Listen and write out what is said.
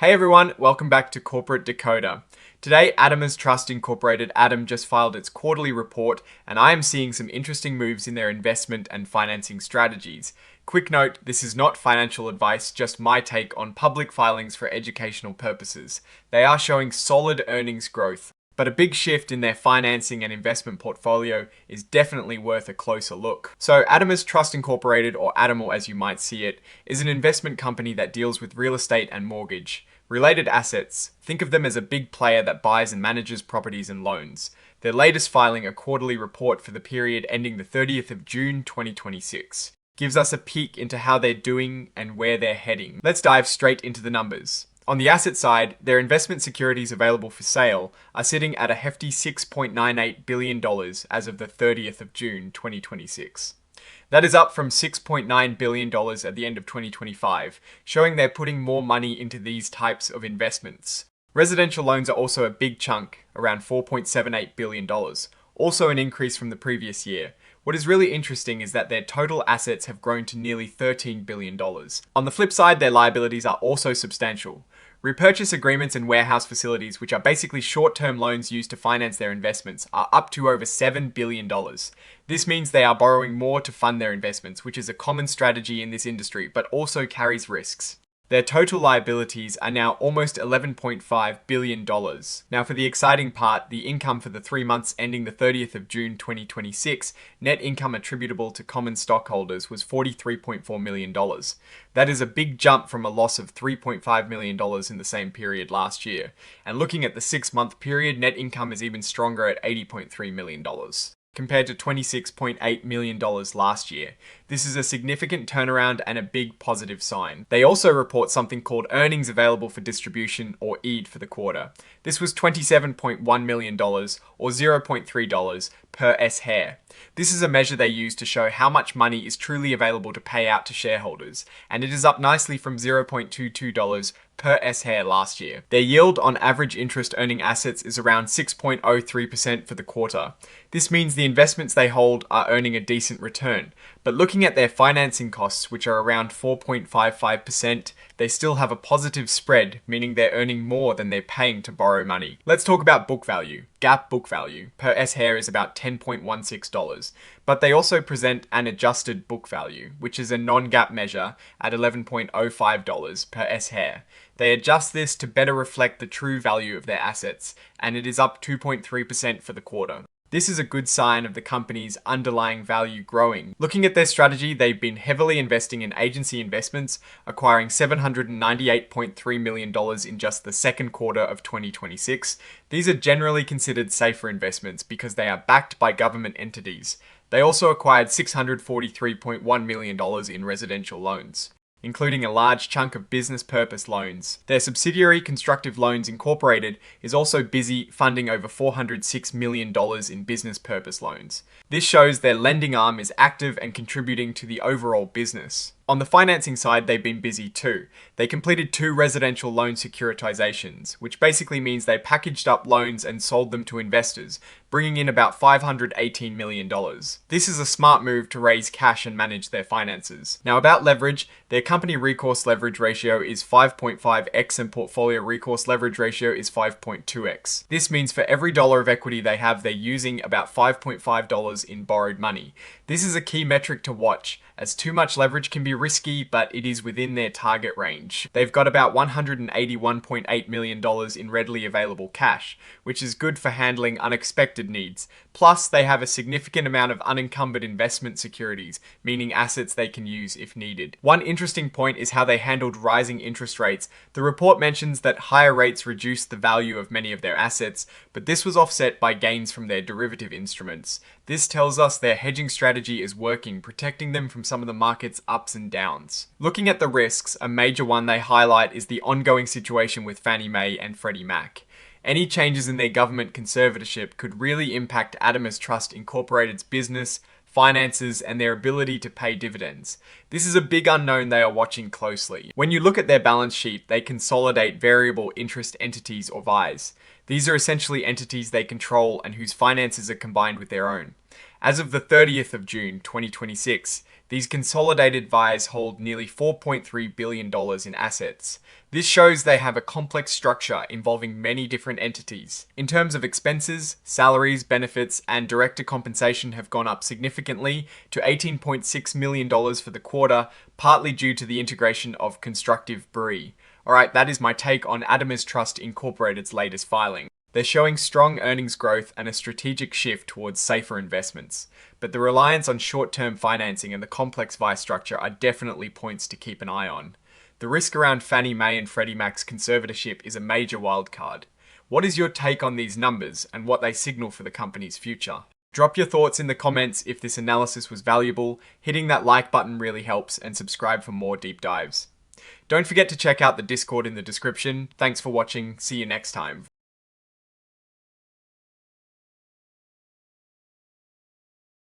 Hey everyone, welcome back to Corporate Decoder. Today, ADAMAS Trust Incorporated, ADAM, just filed its quarterly report, and I am seeing some interesting moves in their investment and financing strategies. Quick note, this is not financial advice, just my take on public filings for educational purposes. They are showing solid earnings growth, but a big shift in their financing and investment portfolio is definitely worth a closer look. So ADAMAS Trust Incorporated, or ADAML as you might see it, is an investment company that deals with real estate and mortgage. Related assets, think of them as a big player that buys and manages properties and loans. Their latest filing, a quarterly report for the period ending the 30th of June 2026, gives us a peek into how they're doing and where they're heading. Let's dive straight into the numbers. On the asset side, their investment securities available for sale are sitting at a hefty $6.98 billion as of the 30th of June 2026. That is up from $6.9 billion at the end of 2025, showing they're putting more money into these types of investments. Residential loans are also a big chunk, around $4.78 billion, also an increase from the previous year. What is really interesting is that their total assets have grown to nearly $13 billion. On the flip side, their liabilities are also substantial. Repurchase agreements and warehouse facilities, which are basically short-term loans used to finance their investments, are up to over $7 billion. This means they are borrowing more to fund their investments, which is a common strategy in this industry, but also carries risks. Their total liabilities are now almost $11.5 billion. Now for the exciting part, the income for the 3 months ending the 30th of June 2026, net income attributable to common stockholders was $43.4 million. That is a big jump from a loss of $3.5 million in the same period last year. And looking at the 6-month period, net income is even stronger at $80.3 million. Compared to $26.8 million last year. This is a significant turnaround and a big positive sign. They also report something called earnings available for distribution, or EAD, for the quarter. This was $27.1 million, or $0.3 per S-share. This is a measure they use to show how much money is truly available to pay out to shareholders, and it is up nicely from $0.22 per S-share last year. Their yield on average interest earning assets is around 6.03% for the quarter. This means the investments they hold are earning a decent return. But looking at their financing costs, which are around 4.55%, they still have a positive spread, meaning they're earning more than they're paying to borrow money. Let's talk about book value. GAAP book value per S-share is about $10.16, but they also present an adjusted book value, which is a non-GAAP measure at $11.05 per S-share. They adjust this to better reflect the true value of their assets, and it is up 2.3% for the quarter. This is a good sign of the company's underlying value growing. Looking at their strategy, they've been heavily investing in agency investments, acquiring $798.3 million in just the second quarter of 2026. These are generally considered safer investments because they are backed by government entities. They also acquired $643.1 million in residential loans, including a large chunk of business purpose loans. Their subsidiary, Constructive Loans Incorporated, is also busy funding over $406 million in business purpose loans. This shows their lending arm is active and contributing to the overall business. On the financing side, they've been busy too. They completed 2 residential loan securitizations, which basically means they packaged up loans and sold them to investors, bringing in about $518 million. This is a smart move to raise cash and manage their finances. Now about leverage, their company recourse leverage ratio is 5.5x and portfolio recourse leverage ratio is 5.2x. This means for every dollar of equity they have, they're using about $5.5 in borrowed money. This is a key metric to watch, as too much leverage can be risky, but it is within their target range. They've got about $181.8 million in readily available cash, which is good for handling unexpected needs. Plus, they have a significant amount of unencumbered investment securities, meaning assets they can use if needed. One interesting point is how they handled rising interest rates. The report mentions that higher rates reduced the value of many of their assets, but this was offset by gains from their derivative instruments. This tells us their hedging strategy is working, protecting them from some of the market's ups and downs. Looking at the risks, a major one they highlight is the ongoing situation with Fannie Mae and Freddie Mac. Any changes in their government conservatorship could really impact ADAMAS Trust Incorporated's business, finances, and their ability to pay dividends. This is a big unknown they are watching closely. When you look at their balance sheet, they consolidate variable interest entities, or VIEs. These are essentially entities they control and whose finances are combined with their own. As of the 30th of June 2026, These consolidated VIs hold nearly $4.3 billion in assets. This shows they have a complex structure involving many different entities. In terms of expenses, salaries, benefits, and director compensation have gone up significantly to $18.6 million for the quarter, partly due to the integration of Constructive Brie. Alright, that is my take on ADAMAS Trust Incorporated's latest filing. They're showing strong earnings growth and a strategic shift towards safer investments, but the reliance on short-term financing and the complex VI structure are definitely points to keep an eye on. The risk around Fannie Mae and Freddie Mac's conservatorship is a major wildcard. What is your take on these numbers and what they signal for the company's future? Drop your thoughts in the comments if this analysis was valuable. Hitting that like button really helps, and subscribe for more deep dives. Don't forget to check out the Discord in the description. Thanks for watching. See you next time.